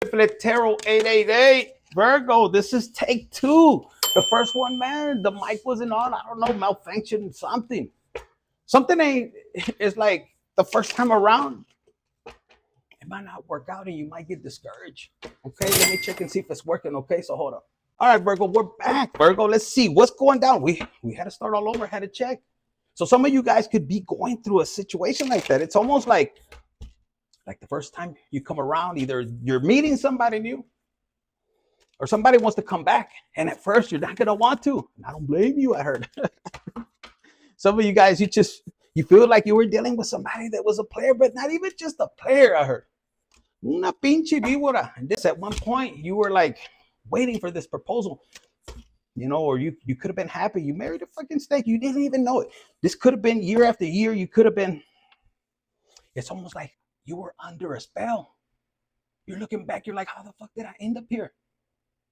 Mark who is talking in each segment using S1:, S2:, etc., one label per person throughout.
S1: Tarot 888. Virgo, this is take 2. The first one, man, the mic wasn't on. I don't know, malfunction, something. Something ain't, it's like the first time around, it might not work out and you might get discouraged. Okay, let me check and see if it's working. Okay, so hold on. All right, Virgo, we're back. Virgo, let's see what's going down. We had to start all over, had to check. So some of you guys could be going through a situation like that. It's almost like the first time you come around, either you're meeting somebody new or somebody wants to come back. And at first you're not going to want to. And I don't blame you, I heard. Some of you guys, you feel like you were dealing with somebody that was a player, but not even just a player, I heard. Una pinche víbora. And this, at one point, you were like waiting for this proposal. You know, or you could have been happy. You married a fucking snake. You didn't even know it. This could have been year after year. You could have been. It's almost like you were under a spell. You're looking back. You're like, how the fuck did I end up here?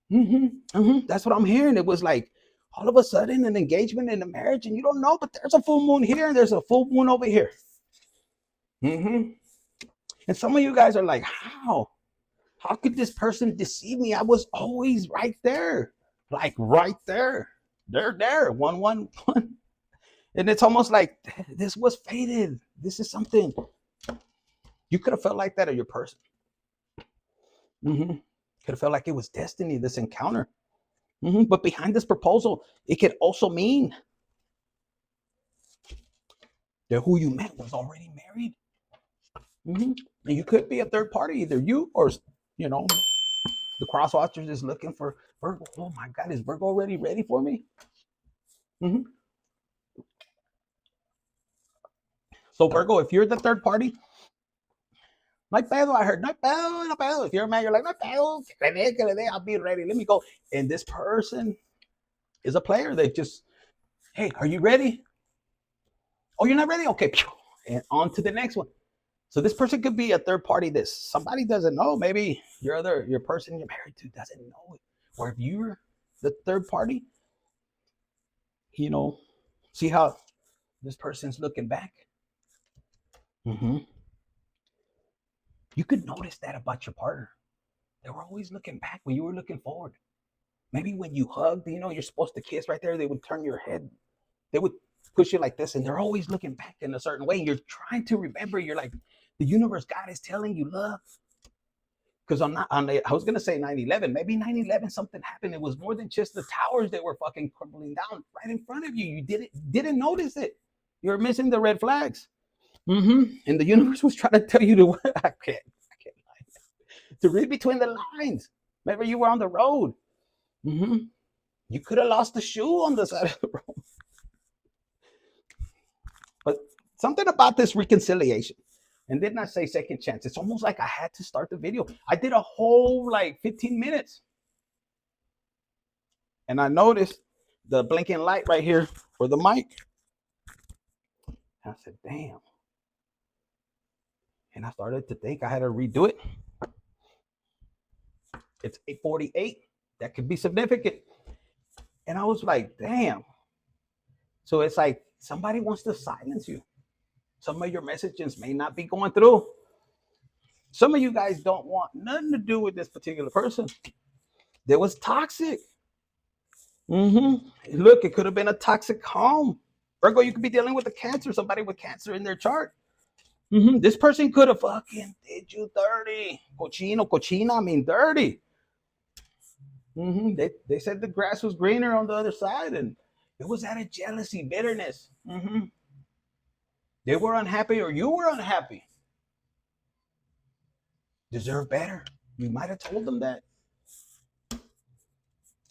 S1: That's what I'm hearing. It was like all of a sudden an engagement and a marriage, and you don't know, but there's a full moon here and there's a full moon over here. And some of you guys are like, how could this person deceive me? I was always right there. Like right there. They're there. 111. And it's almost like this was fated. This is something. You could have felt like that of your person. Could have felt like it was destiny, this encounter. But behind this proposal, it could also mean that who you met was already married. And you could be a third party, either you or, you know, the cross watchers is looking for Virgo. Oh my God, is Virgo already ready for me? So Virgo, if you're the third party, no pedo, I heard, no pedo. If you're a man, you're like, no pedo, I'll be ready. Let me go. And this person is a player. They just, hey, are you ready? Oh, you're not ready? Okay. And on to the next one. So this person could be a third party that somebody doesn't know. Maybe your person you're married to doesn't know it. Or if you're the third party, you know, see how this person's looking back. You could notice that about your partner. They were always looking back when you were looking forward. Maybe when you hugged, you know, you're supposed to kiss right there, they would turn your head. They would push you like this, and they're always looking back in a certain way. And you're trying to remember. You're like, the universe, God is telling you love. Because I was going to say 9/11. Maybe 9/11, something happened. It was more than just the towers that were fucking crumbling down right in front of you. You didn't notice it. You're missing the red flags. And the universe was trying to tell you to, I can't lie, to read between the lines. Maybe you were on the road. You could have lost the shoe on the side of the road. But something about this reconciliation. And didn't I say second chance? It's almost like I had to start the video. I did a whole like 15 minutes. And I noticed the blinking light right here for the mic. And I said, damn. And I started to think I had to redo it. It's 8:48. That could be significant. And I was like, damn. So it's like somebody wants to silence you. Some of your messages may not be going through. Some of you guys don't want nothing to do with this particular person. That was toxic. Look, it could have been a toxic home. Virgo, you could be dealing with a cancer, somebody with cancer in their chart. This person could have fucking did you dirty. Cochina, I mean dirty. They said the grass was greener on the other side, and it was out of jealousy, bitterness. They were unhappy, or you were unhappy. Deserve better. You might have told them that.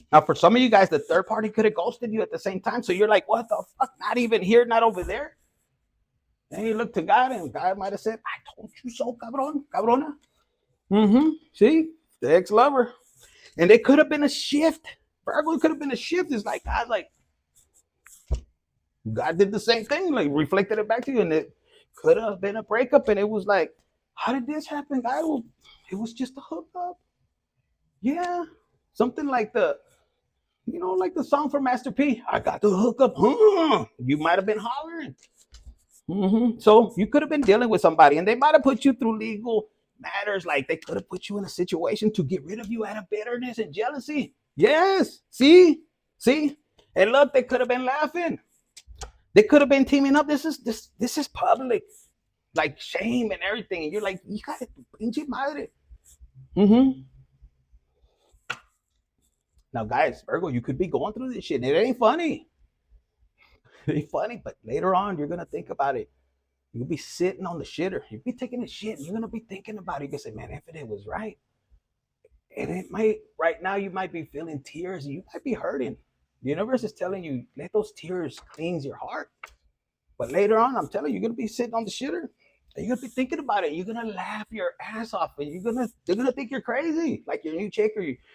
S1: Now, for some of you guys, the third party could have ghosted you at the same time. So you're like, what the fuck? Not even here, not over there. And you look to God, and God might have said, I told you so, cabrona. See? The ex-lover. And it could have been a shift. Virgo, it could have been a shift. It's like, God's like, God did the same thing, like reflected it back to you, and it could have been a breakup. And it was like, how did this happen? God, it was just a hookup. Yeah, something like the song from Master P. I got the hookup. You might have been hollering. So you could have been dealing with somebody, and they might have put you through legal matters. Like they could have put you in a situation to get rid of you out of bitterness and jealousy. Yes. See? And look, they could have been laughing. They could have been teaming up. This is public. Like shame and everything. And you're like, you got it, pinche madre. Now, guys, Virgo, you could be going through this shit. It ain't funny. It ain't funny, but later on, you're gonna think about it. You'll be sitting on the shitter. You'll be taking a shit. You're gonna be thinking about it. You can say, man, if it was right. And it might, right now, you might be feeling tears. You might be hurting. The universe is telling you, let those tears cleanse your heart. But later on, I'm telling you, you're gonna be sitting on the shitter. And you're gonna be thinking about it. You're gonna laugh your ass off, and they're gonna think you're crazy, like your new chick,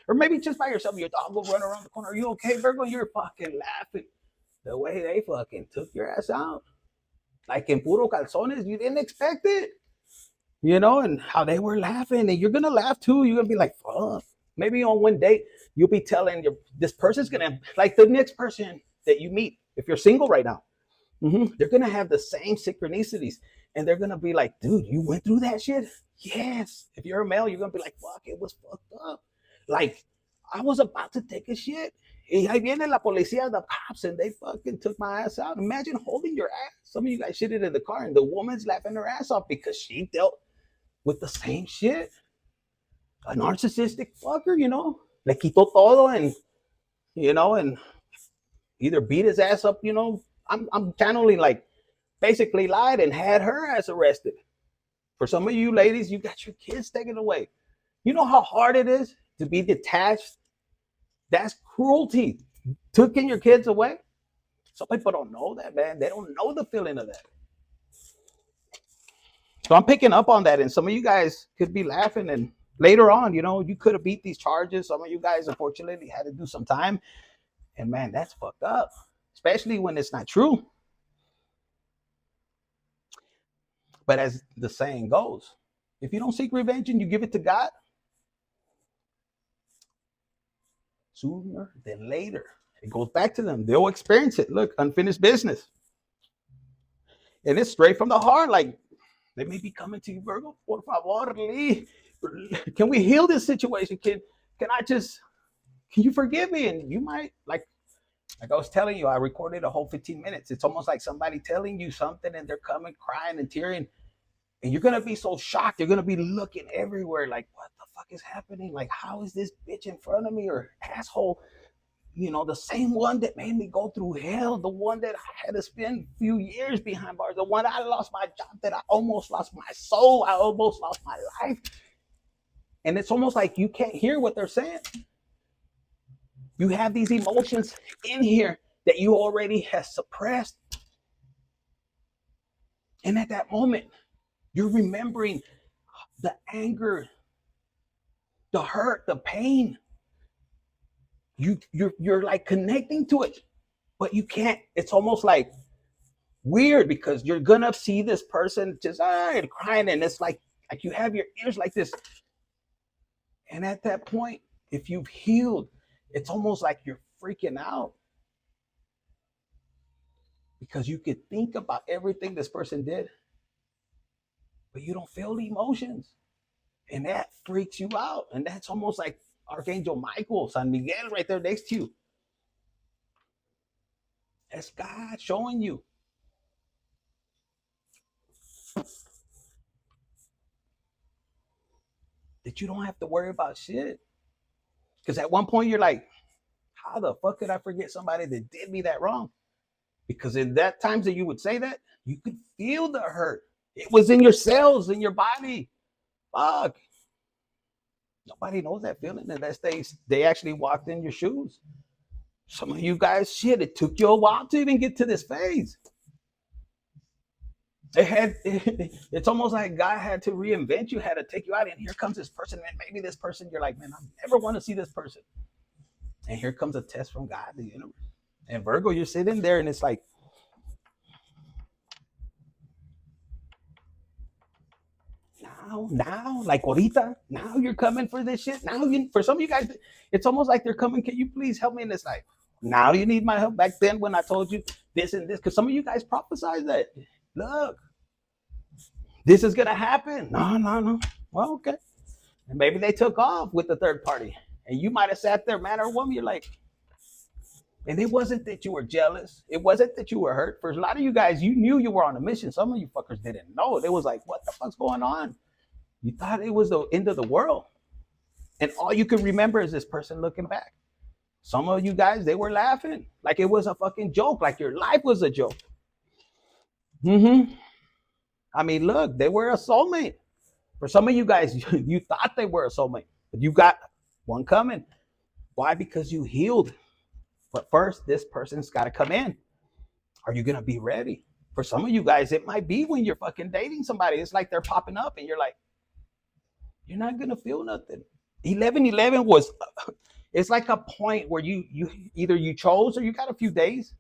S1: or maybe just by yourself. Your dog will run around the corner. Are you okay, Virgo? You're fucking laughing the way they fucking took your ass out, like in puro calzones. You didn't expect it, and how they were laughing, and you're gonna laugh too. You're gonna be like, fuck. Maybe on one date you'll be telling this person's gonna, like, the next person that you meet, if you're single right now. They're gonna have the same synchronicities, and they're gonna be like, dude, you went through that shit? Yes. If you're a male, you're gonna be like, fuck, it was fucked up. Like, I was about to take a shit. Y ahí viene la policía, the cops, and they fucking took my ass out. Imagine holding your ass. Some of you guys shitted in the car, and the woman's laughing her ass off because she dealt with the same shit. A narcissistic fucker, le quitó todo, and and either beat his ass up, I'm channeling, like, basically lied and had her ass arrested. For some of you ladies, you got your kids taken away. You know how hard it is to be detached? That's cruelty. Taking your kids away. Some people don't know that, man. They don't know the feeling of that. So I'm picking up on that, and some of you guys could be laughing, and later on, you could have beat these charges. Some of you guys, unfortunately, had to do some time, and man, that's fucked up, especially when it's not true. But as the saying goes, if you don't seek revenge and you give it to God, sooner than later, it goes back to them. They'll experience it. Look, unfinished business. And it's straight from the heart. Like, they may be coming to you, Virgo, por favor, can we heal this situation? Can you forgive me? And you might, like I was telling you, I recorded a whole 15 minutes. It's almost like somebody telling you something, and they're coming crying and tearing. And you're going to be so shocked. You're going to be looking everywhere like, what the fuck is happening? Like, how is this bitch in front of me, or asshole? The same one that made me go through hell, the one that I had to spend a few years behind bars, the one I lost my job, that I almost lost my soul, I almost lost my life. And it's almost like you can't hear what they're saying. You have these emotions in here that you already have suppressed. And at that moment, you're remembering the anger, the hurt, the pain. You're like connecting to it, but you can't. It's almost like weird, because you're gonna see this person just crying, and it's like you have your ears like this. And at that point, if you've healed, it's almost like you're freaking out, because you could think about everything this person did, but you don't feel the emotions, and that freaks you out. And that's almost like Archangel Michael, San Miguel, right there next to you. That's God showing you. That you don't have to worry about shit. Because at one point you're like, how the fuck could I forget somebody that did me that wrong? Because in that times that you would say that, you could feel the hurt. It was in your cells, in your body. Fuck. Nobody knows that feeling unless they actually walked in your shoes. Some of you guys, shit, it took you a while to even get to this phase. It's almost like God had to reinvent you, had to take you out, and here comes this person, and maybe this person, you're like, man, I never want to see this person. And here comes a test from God, the universe. And Virgo, you're sitting there, and it's like, now, like ahorita, now you're coming for this shit. Now, for some of you guys, it's almost like they're coming, can you please help me in this life? Now you need my help. Back then when I told you this and this, because some of you guys prophesied that. Look, this is going to happen. No. Well, okay. And maybe they took off with the third party. And you might have sat there, man or woman, you're like, and it wasn't that you were jealous. It wasn't that you were hurt. For a lot of you guys, you knew you were on a mission. Some of you fuckers didn't know. It was like, what the fuck's going on? You thought it was the end of the world. And all you could remember is this person looking back. Some of you guys, they were laughing like it was a fucking joke, like your life was a joke. I mean, look, they were a soulmate. For some of you guys, you thought they were a soulmate, but you got one coming. Why? Because you healed. But first, this person's got to come in. Are you going to be ready? For some of you guys, it might be when you're fucking dating somebody. It's like they're popping up and you're like, you're not going to feel nothing. 11/11 was, it's like a point where you either you chose or you got a few days.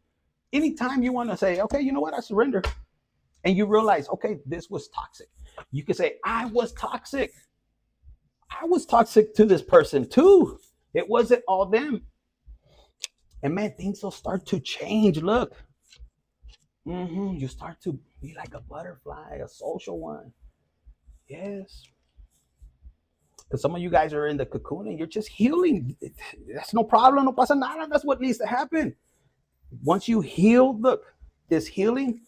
S1: Anytime you want to say, okay, you know what, I surrender. And you realize, okay, this was toxic. You can say, I was toxic. I was toxic to this person too. It wasn't all them. And man, things will start to change. Look, you start to be like a butterfly, a social one. Yes. Because some of you guys are in the cocoon and you're just healing. That's no problem. No pasa nada. That's what needs to happen. Once you heal, look, this healing,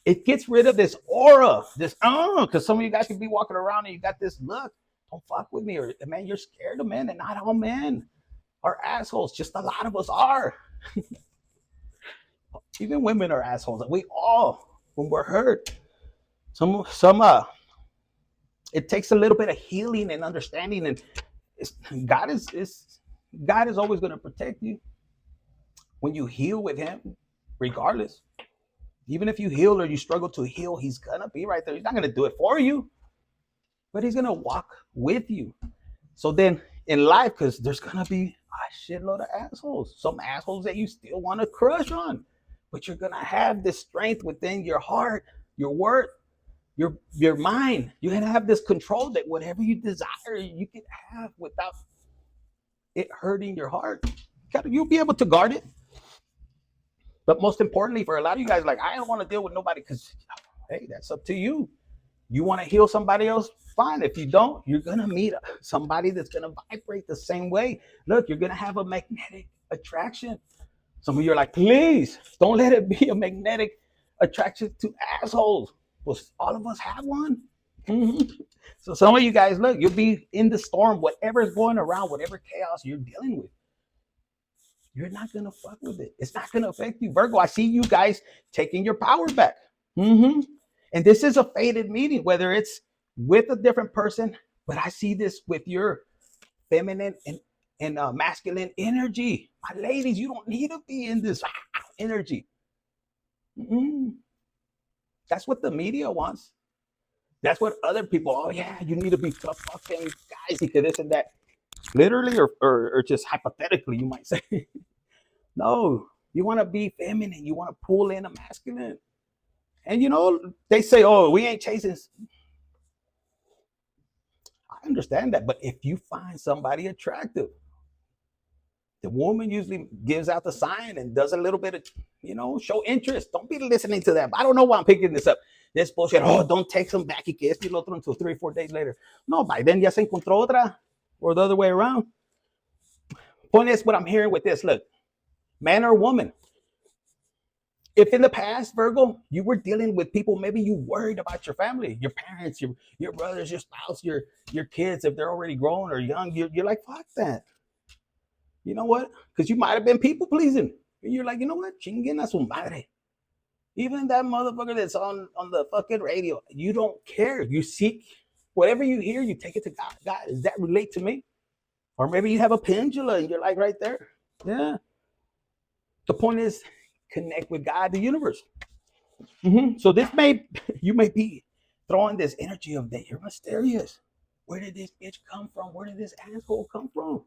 S1: it gets rid of this aura, this because some of you guys can be walking around and you got this look, don't fuck with me, or man, you're scared of men, and not all men are assholes. Just a lot of us are. Even women are assholes. We all, when we're hurt, some it takes a little bit of healing and understanding, and God is always going to protect you when you heal with Him, regardless. Even if you heal or you struggle to heal, He's gonna be right there. He's not gonna do it for you, but He's gonna walk with you. So then in life, because there's gonna be a shitload of assholes, some assholes that you still want to crush on, but you're gonna have this strength within your heart, your worth, your mind. You're gonna have this control that whatever you desire, you can have without it hurting your heart. You'll be able to guard it. But most importantly, for a lot of you guys, like, I don't want to deal with nobody, because, hey, that's up to you. You want to heal somebody else? Fine. If you don't, you're going to meet somebody that's going to vibrate the same way. Look, you're going to have a magnetic attraction. Some of you are like, please, don't let it be a magnetic attraction to assholes. Well, all of us have one. So some of you guys, look, you'll be in the storm, whatever's going around, whatever chaos you're dealing with. You're not going to fuck with it. It's not going to affect you. Virgo, I see you guys taking your power back. And this is a fated meeting, whether it's with a different person, but I see this with your feminine and masculine energy. My ladies, you don't need to be in this energy. That's what the media wants. That's what other people, oh yeah, you need to be tough fucking guys because this and that. Literally or just hypothetically, you might say. No, you want to be feminine. You want to pull in a masculine. And you know, they say, oh, we ain't chasing. I understand that. But if you find somebody attractive, the woman usually gives out the sign and does a little bit of, you know, show interest. Don't be listening to that. I don't know why I'm picking this up. This bullshit. Oh, don't text them back y que esto y lo otro until 3 or 4 days later. No, by then ya se encontró otra, or the other way around. Point is, what I'm hearing with this, look, man or woman, if in the past, Virgo, you were dealing with people, maybe you worried about your family, your parents, your brothers, your spouse, your kids, if they're already grown or young, you're like, fuck that. You know what? Because you might have been people pleasing. And you're like, you know what? Chinguen a su madre. Even that motherfucker that's on the fucking radio, you don't care. You seek whatever you hear, you take it to God. God, does that relate to me? Or maybe you have a pendulum and you're like right there. Yeah. The point is, connect with God, the universe. So you may be throwing this energy of that you're mysterious. Where did this bitch come from? Where did this asshole come from?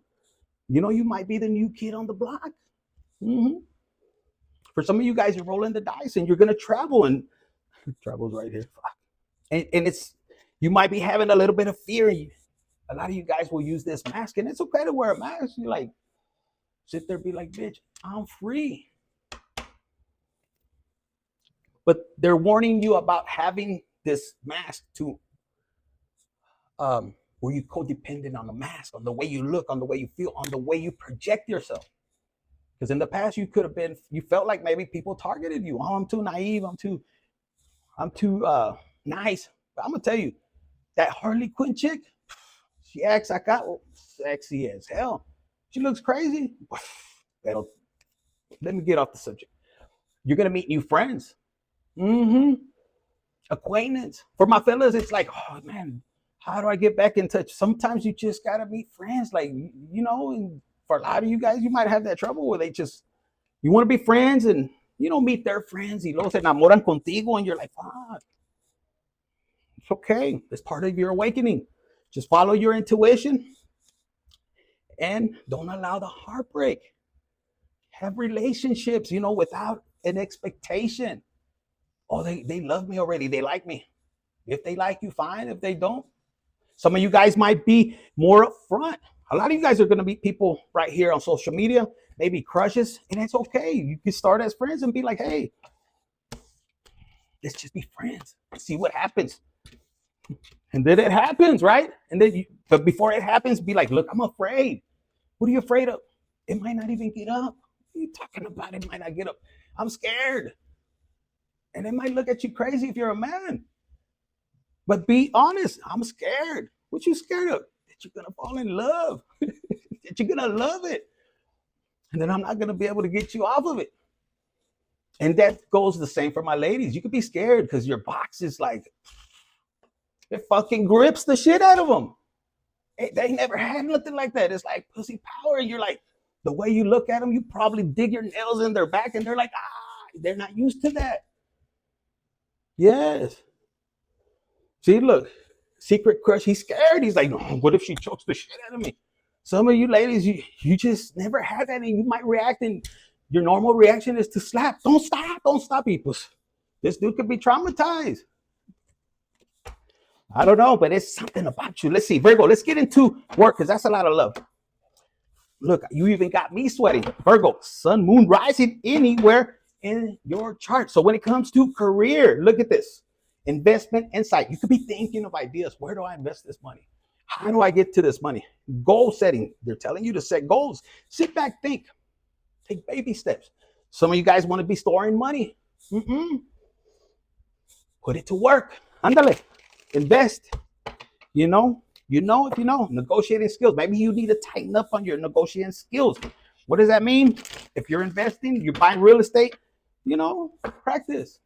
S1: You know, you might be the new kid on the block. For some of you guys, you're rolling the dice and you're gonna travel, and travel's right here. And it's, you might be having a little bit of fear. A lot of you guys will use this mask, and it's okay to wear a mask. You like sit there, be like, bitch, I'm free. But they're warning you about having this mask to Were you codependent on the mask, on the way you look, on the way you feel, on the way you project yourself? Because in the past you could have been, you felt like maybe people targeted you. Oh, I'm too naive, I'm too nice. But I'm gonna tell you, that Harley Quinn chick, she acts like sexy as hell. She looks crazy. Let me get off the subject. You're gonna meet new friends. Acquaintance. For my fellas, it's like, oh man, how do I get back in touch? Sometimes you just gotta meet friends. Like, you know, and for a lot of you guys, you might have that trouble where you want to be friends and meet their friends. Y luego se enamoran contigo and you're like, fuck. It's okay. It's part of your awakening. Just follow your intuition and don't allow the heartbreak. Have relationships, without an expectation. Oh, they love me already. They like me. If they like you, fine. If they don't, some of you guys might be more upfront. A lot of you guys are going to meet people right here on social media, maybe crushes, and it's okay. You can start as friends and be like, hey, let's just be friends and see what happens. And then it happens, right? And then, but before it happens, be like, look, I'm afraid. What are you afraid of? It might not even get up. What are you talking about? It might not get up. I'm scared. And they might look at you crazy if you're a man. But be honest. I'm scared. What you scared of? That you're going to fall in love. That you're going to love it. And then I'm not going to be able to get you off of it. And that goes the same for my ladies. You could be scared because your box is like, it fucking grips the shit out of them. They never had nothing like that. It's like pussy power. And you're like, the way you look at them, you probably dig your nails in their back and they're like, they're not used to that. Yes. See, look, secret crush, he's scared. He's like, no, what if she chokes the shit out of me? Some of you ladies, you just never had that, and you might react, and your normal reaction is to slap. Don't stop, people. This dude could be traumatized. I don't know, but it's something about you. Let's see, Virgo, let's get into work, because that's a lot of love. Look, you even got me sweating. Virgo, sun, moon, rising anywhere in your chart. So when it comes to career, look at this. Investment insight. You could be thinking of ideas. Where do I invest this money? How do I get to this money? Goal setting. They're telling you to set goals. Sit back, think. Take baby steps. Some of you guys want to be storing money. Put it to work. Ándale. Invest. You know, if you know. Negotiating skills. Maybe you need to tighten up on your negotiating skills. What does that mean? If you're investing, you're buying real estate, practice.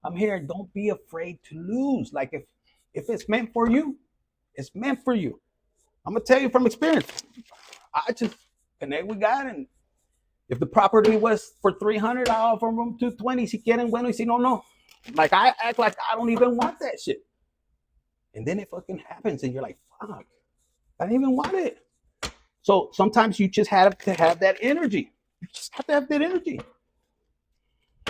S1: I'm here. Don't be afraid to lose. Like if it's meant for you, it's meant for you. I'm going to tell you from experience. I just connect with God, and if the property was for 300, I'll offer them 220. Si quieren, bueno, y si no. Like I act like I don't even want that shit. And then it fucking happens and you're like, fuck, I didn't even want it. So sometimes you just have to have that energy. You just have to have that energy.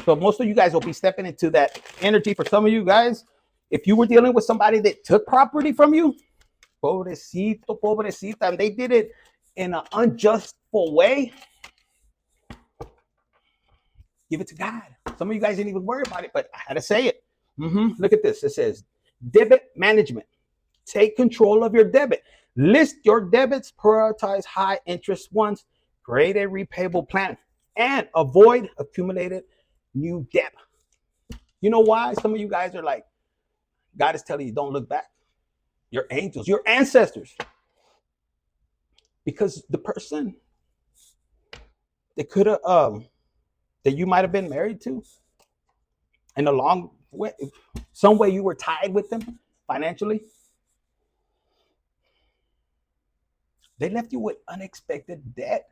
S1: So most of you guys will be stepping into that energy. For some of you guys, if you were dealing with somebody that took property from you, pobrecito, pobrecita, and they did it in an unjustful way, give it to God. Some of you guys didn't even worry about it, but I had to say it. Look at this. It says, debit management. Take control of your debit. List your debits, prioritize high interest ones, create a repayable plan, and avoid accumulated new debt. You know why? Some of you guys are like, God is telling you, don't look back. Your angels, your ancestors. Because the person that could have, that you might have been married to, in a long way, some way you were tied with them financially, they left you with unexpected debt.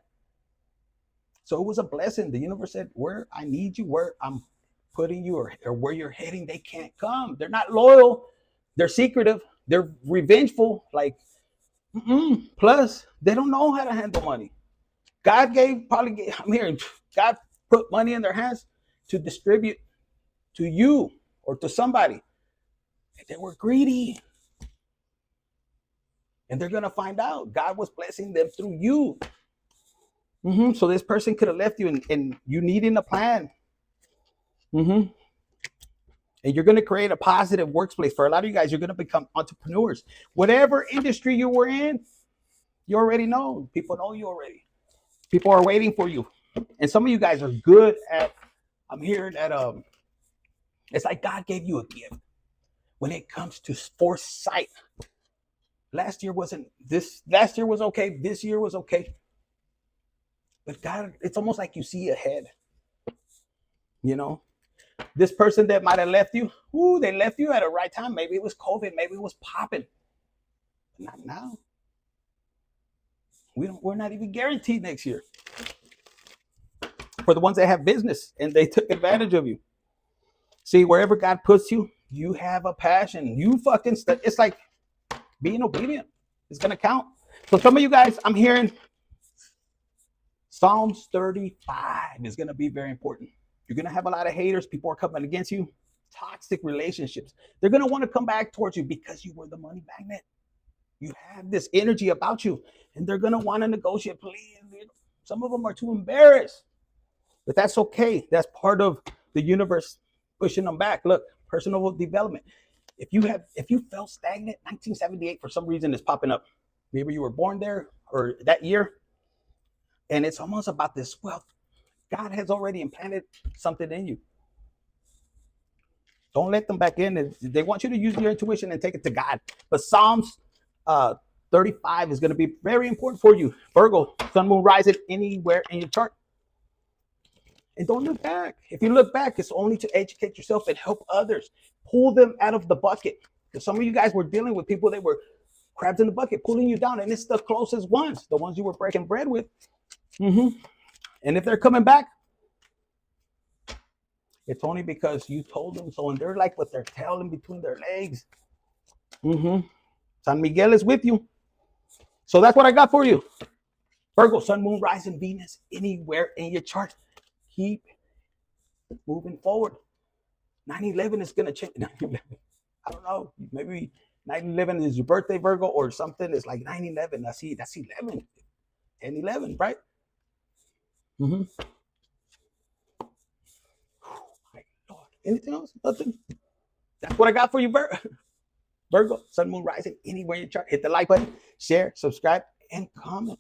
S1: So it was a blessing. The universe said, where I need you, where I'm putting you, or where you're heading, they can't come. They're not loyal. They're secretive. They're revengeful. Like, plus, they don't know how to handle money. God God put money in their hands to distribute to you or to somebody. And they were greedy. And they're going to find out God was blessing them through you. So this person could have left you and you needing a plan. And you're going to create a positive workplace. For a lot of you guys, you're going to become entrepreneurs. Whatever industry you were in, you already know. People know you already. People are waiting for you. And some of you guys are good at, I'm hearing that it's like God gave you a gift when it comes to foresight. Last year was okay. This year was okay. But God, it's almost like you see ahead. You know, this person that might have left you, they left you at the right time. Maybe it was COVID, maybe it was popping. But not now. We're not even guaranteed next year. For the ones that have business and they took advantage of you. See, wherever God puts you, you have a passion. You fucking it's like being obedient. It's gonna count. So some of you guys, I'm hearing Psalms 35 is gonna be very important. You're gonna have a lot of haters. People are coming against you. Toxic relationships. They're gonna want to come back towards you because you were the money magnet. You have this energy about you, and they're gonna want to negotiate. Please, some of them are too embarrassed, but that's okay. That's part of the universe pushing them back. Look, personal development. If you felt stagnant, 1978 for some reason is popping up. Maybe you were born there or that year, and it's almost about this wealth. God has already implanted something in you. Don't let them back in. They want you to use your intuition and take it to God. But Psalms 35 is going to be very important for you. Virgo, sun, moon, rising anywhere in your chart. And don't look back. If you look back, it's only to educate yourself and help others. Pull them out of the bucket. Because some of you guys were dealing with people that were crabs in the bucket, pulling you down. And it's the closest ones, the ones you were breaking bread with. And if they're coming back, it's only because you told them so. And they're like with their tail in between their legs. San Miguel is with you. So that's what I got for you. Virgo, sun, moon, rising, Venus, anywhere in your chart. Keep moving forward. 9/11 is going to change. 9/11. I don't know. Maybe 9/11 is your birthday, Virgo, or something. It's like 9/11. That's 11. 10/11, right? Anything else? Nothing. That's what I got for you, Virgo, sun, moon, rising, anywhere in your chart. Hit the like button, share, subscribe, and comment.